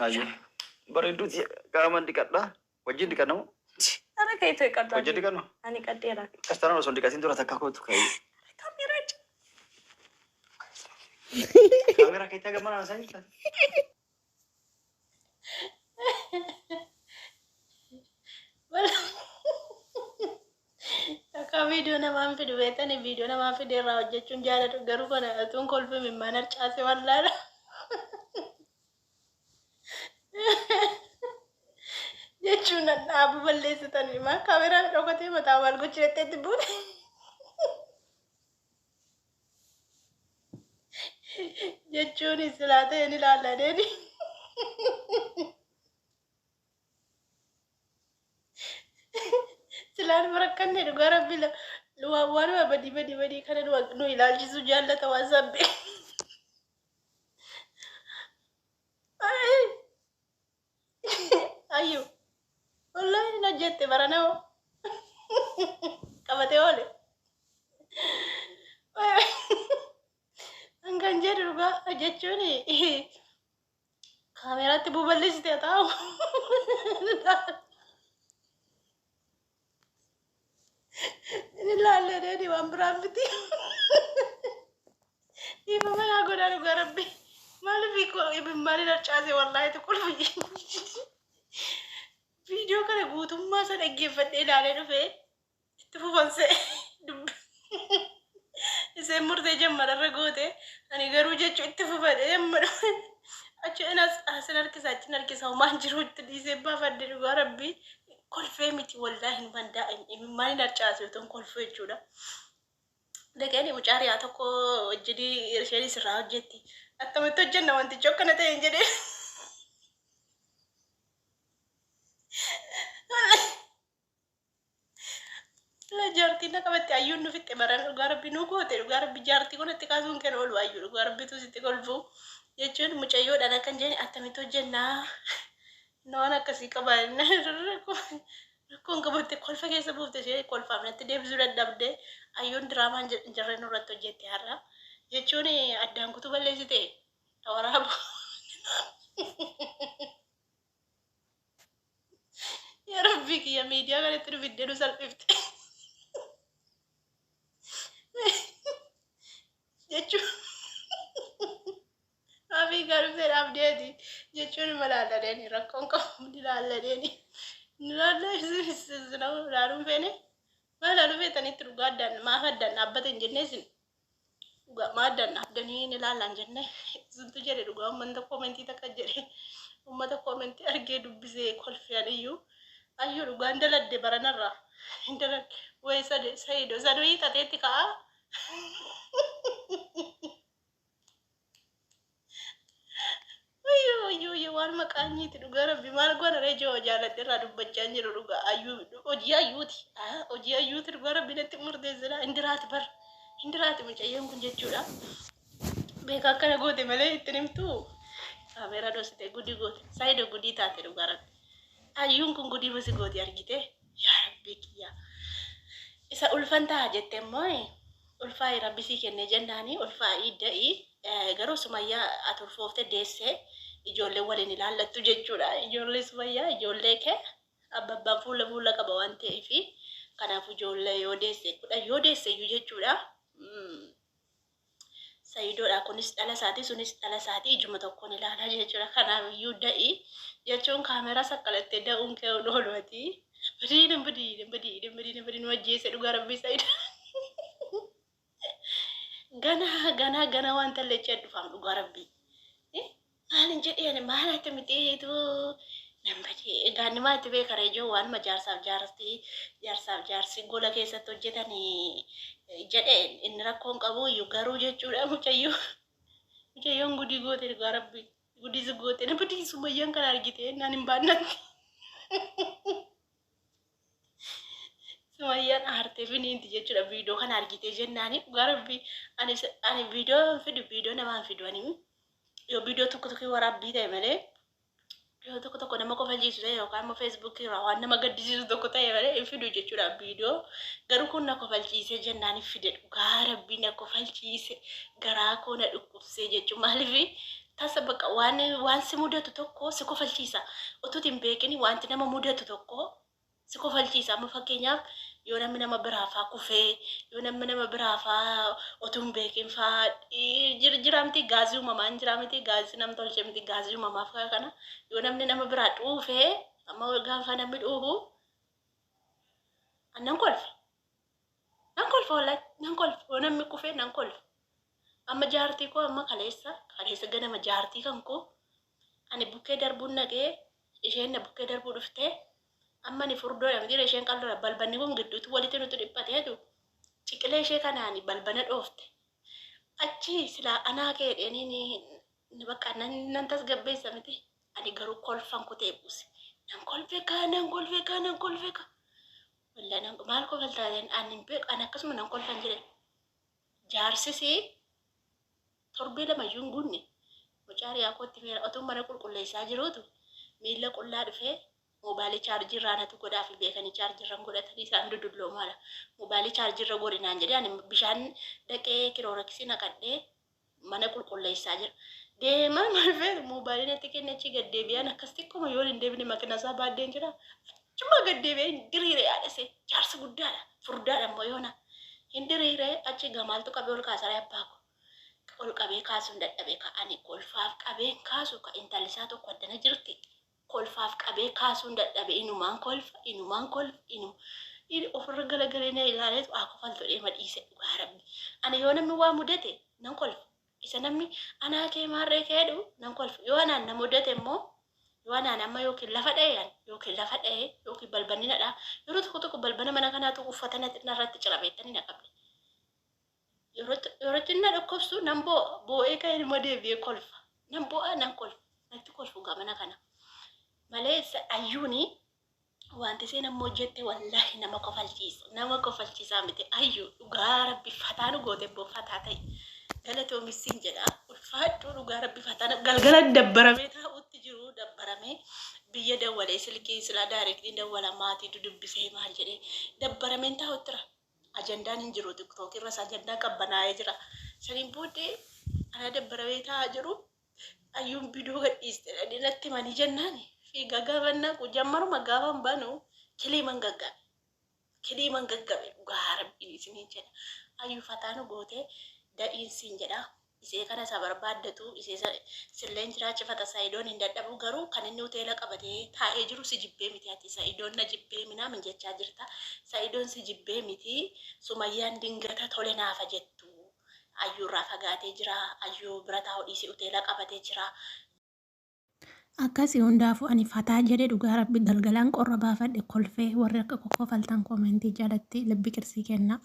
Ayo. Bareedu qaama dhiqadha. Wajjin dhiqannu. Ana kaito iqadha. Wajjin dhiqannu. Ani qadheera. Kastaraan osoo dhiqatiin dura takka kootu ka'e. Kamera kita kemana saja? Akka video namaan fidu beektani video namaan fide irraa hojjechuun jaalladhu garuu kana atuun kolfame mana harcaase wallaala. Jechuun dhaabu balleessitanii maa kaameraan dhokatee mataa wal gochiretti buute. Jechuun silaa ta'e ni ilaalladeeni. Silaan barakkanne dhugaa rabbi waanuma badii kana nu ilaalchisu jaallata waan sabbe. Ayyo wallahi na jette baranao qabate oole. Angan jedhu dhugaa jechuun kaameraatti buballeessite taa'u. Ilaalladheeni waan biraan miti. Dhiifama yaa godhaa dhugaa rabbi. Maaliif maaliin harcaase wallahi tuqulfi. Video kana guutummaa isa dhaggeeffadhee ilaalee dhufee itti fufanse iseen murtee jammararra goote ani garuu jechuu itti fufadhe jammadu achi asin harkisaa achin harkisaa homaan jiru itti dhiisee baafadhe dhugaa rabbi kolfee miti wallahi hin banda'in maaliin harcaase otoo kolfee jechuudha. Dhaqeen mucaariyaa tokko hojjedii isheen isirraa hojjetti attamitti hojjenna wantichi akkana ta'e hin jedhee. Jaartii na qabatti ayyuun nufitti baran dhugaa rabbi nu goote dhugaa rabbi jaartii kunatti kaasuun kennu olu ayyuu dhugaa rabbitu sitti kolfu jechuun mucayyoodhaan akkan jedhani attamitti hojjennaa waan akkasii qaban rakkoon qabatte kolfa keessa buufte ishee kolfaaf natti deebisuu dadhabde ayyuun diraamaan jarree nurratti hojjette har'a jechuun addaan kutuu balleessite waraabu. Yaa rabbi kiyya miidiyaa kanatti nu fiddee nu salphifte. Jechuun afii garuu fedhaaf deeti jechuun malaalladheeni rakkoon qabu ilaalladheeni ilaaluun feene maal ilaaluu feetanitti dhugaa addaan maaf addaan dhaabbata hin jennee isin dhugaa maa addaan dhaabdanii hin ilaallaan jennee isintu jedhe dhugaa uummata koomentii takka jedhe uummata koomentii argee dubbisee kolfeen iyyuu ayyuu dhugaa hin daladde baranarraa hin daladde wayi saduu hiixateetti ka'aa. Ayyo waan maqaanyiiti dhugaa rabbi maal goona reejoo jaaladhe irraa dubbachaa jiru dhugaa ayyuu hojii ayyuuti dhugaa rabbi natti murteessina indiraati mucayyoon kun jechuudha. Beeka akkana goote malee ittiin himtu kaameeraa dhoosite gudii goote saayidoo gudii taate dhugaa rabbi ayyuun kun gudii masi goote argite yaa rabbi kiyyaa isa ulfan ta'a jette immoo ulfaa rabbisii kennee jennaani ulfaa idda'ii garuu sumayyaa ati ulfoofte deessee ijoollee waliin ilaallattu jechuudha. Ijoollee sumayyaa ijoollee kee abbabbaan fuula qaba waan ta'eef kanaaf ijoollee yoo deesse iyyuu jechuudha. Sayidoodha kunis dhala isaati sunis dhala isaati ijuma tokkoon ilaalaa jechuudha. Kanaaf iyyuu da'ii jechuun kaameraa saqqalattee da'uun kee ooloti. Badiin wajjeesse dhugaa rabbii sayida. Gana waan talleechee dhufaam dhugaa rabbii. Maalin jedhee maal ati mitiitu nambate gaanni maatti beekare ijoo waan jaarsaaf jaarsi gola keessatti hojjetanii jedheen inni rakkoon qabu iyyuu garuu jechuudha mucayyoon gudii goote dhugaa rabbii gudii si goote na badii sumayyaan kan argite naan hin baannatti. Sumayyaan aartee finiinti jechuudha viidiyoo kan argite jennaani dhugaa rabbii ani viidiyoo namaan fidu ani yoo viidiyoo tokko waraabbii ta'e malee yoo tokko nama kofalchiisu ta'e yookaan immoo feesbuukii irraa waan nama gaddisiisu tokko ta'e malee hin fidu jechuudha viidiyoo garuu kun na kofalchiisee jennaani fide dhugaa rabbii na kofalchiise garaa koo na dhukkubsee jechuun maaliif Tasa bakka waan si mudatu tokko si kofalchiisa. Utuu hin beekini wanti nama mudatu tokko si kofalchiisa. Amma fakkeenyaaf yoo namni nama biraa faa kufee yoo namni nama biraa faa utuu hin beekin faa jiraamti gaazii uumamaan jiraamti gaazii nam tolchee miti gaazii uumamaaf kana yoo namni nama biraa dhuufee amma gaafa namni dhuufu nan kolfa walaa nan kolfa yoo namni kufee nan kolfa. Amma jaartii koo amma kaleessa ganama jaartii kan koo ani bukkee darbuun nagee isheen na bukkee darbuu dhuftee amma ni furdoo dhamdira isheen qal'oodha balbanni kun gidduutti walitti nuti dhiphateetu ciqilee ishee kanaani balbana dhoofte achi silaa anaa kee dheeniin bakka nan tasgabbeessa miti ani garuu kolfan kutee buuse nan kolfe ka walaa maal kofaltaateen ani beeku ani akkasuma nan kolfan jedhe jaarsisii torbee lamayyuu hin guunne mucaarii akkootti meera otoo mana qulqulleessaa jiruutu miila qullaa dhufee mobaayilii chaarjii irraanatu godhaa fi beekanii chaarjii irraan godhatanii isaan dudulloomaadha. Mobaayilii chaarjii irra godhinaan jedhee ani bishaan dhaqee kirooraksii naqadhee mana qulqulleessaa jira. Deemaa malfee mobaayilii natti kennachi gaddeebi'an akkas xiqquma yoo hin deebine makina isaa baaddeen jira. Cuma gaddeebi'ee hin diriiree haadhase jaarsa guddaadha furdaadha immoo yoona hin diriiree achi gamaaltu qabee ol kaasaa abbaa koo. Ol qabee kaasuun dadhabee ka'anii kolfaaf qabeen kaasu ka intalisaa tokko addana jirti. Kolfaaf qabee kaasuun dadhabee inumaan kolfa ofirra galagalee na ilaaleetu kofaltu dheema dhiise dhugaa rabbi. Ani yoo namni waa mudate nan kolfa. Isa namni anaa kee maarree keedhu nan kolfa. Yoo anaan na mudate immoo yoo anaan amma yookiin lafa dha'e yookiin balbanni nadhaa yeroo tokko balbana mana kanaatu uffata narratti cirabeettanii na qabne. Yeroo na dhukkubsu nan boo'ee kan ilma deebi'ee kolfa. Nan boo'aa nan kolfa. Natti kolfu gamana kana. Malee ayyuuni wanti isheen ammoo jette wallaahi nama kofalchiisaa miti ayyuu dhugaa rabbi fataanu goote fataa ta'e galatoomissiin jedha ulfaadhuu dhugaa rabbi fataana galgala dabbaramee taa'utti jiru dabbaramee biyya dawwalee silkii silaa daayirektiin dawwala maatii dudubbisee maal jedhee dabbarameen taa'uttira ajandaan hin jiru tiktook irras ajandaa qabbanaa'ee jira saniin booddee ana dabbaramee taa'aa jiru ayyuun bidoo gadhiiste dhadhinatti manii jennaani. Gaggabanna ku jammaruma gaban banu kiliman gaggabe dhugaa rabbiin isinii jedha ayyuu fataanu goote da'iinsiin jedha isee kana isa barbaaddatu isee silleen jiraachifata saayidoon hin dadhabu garuu kan inni hoteela qabatee taa'ee jiru si jibbee miti ati saayidoon na jibbee minaamin jechaa jirta saayidoon si jibbee miti sumayyaan dingata tole naafa jettu ayyuurraa fagaatee jira ayyuu bira taa'uu dhiisee hoteela qabatee jira. Akkasii hundaafuu ani fataa jedhee dhugaa rabbi galgalaan qorra baafadhe kolfee warri akka kofaltan koomentii jalatti libbi qirsii kenna.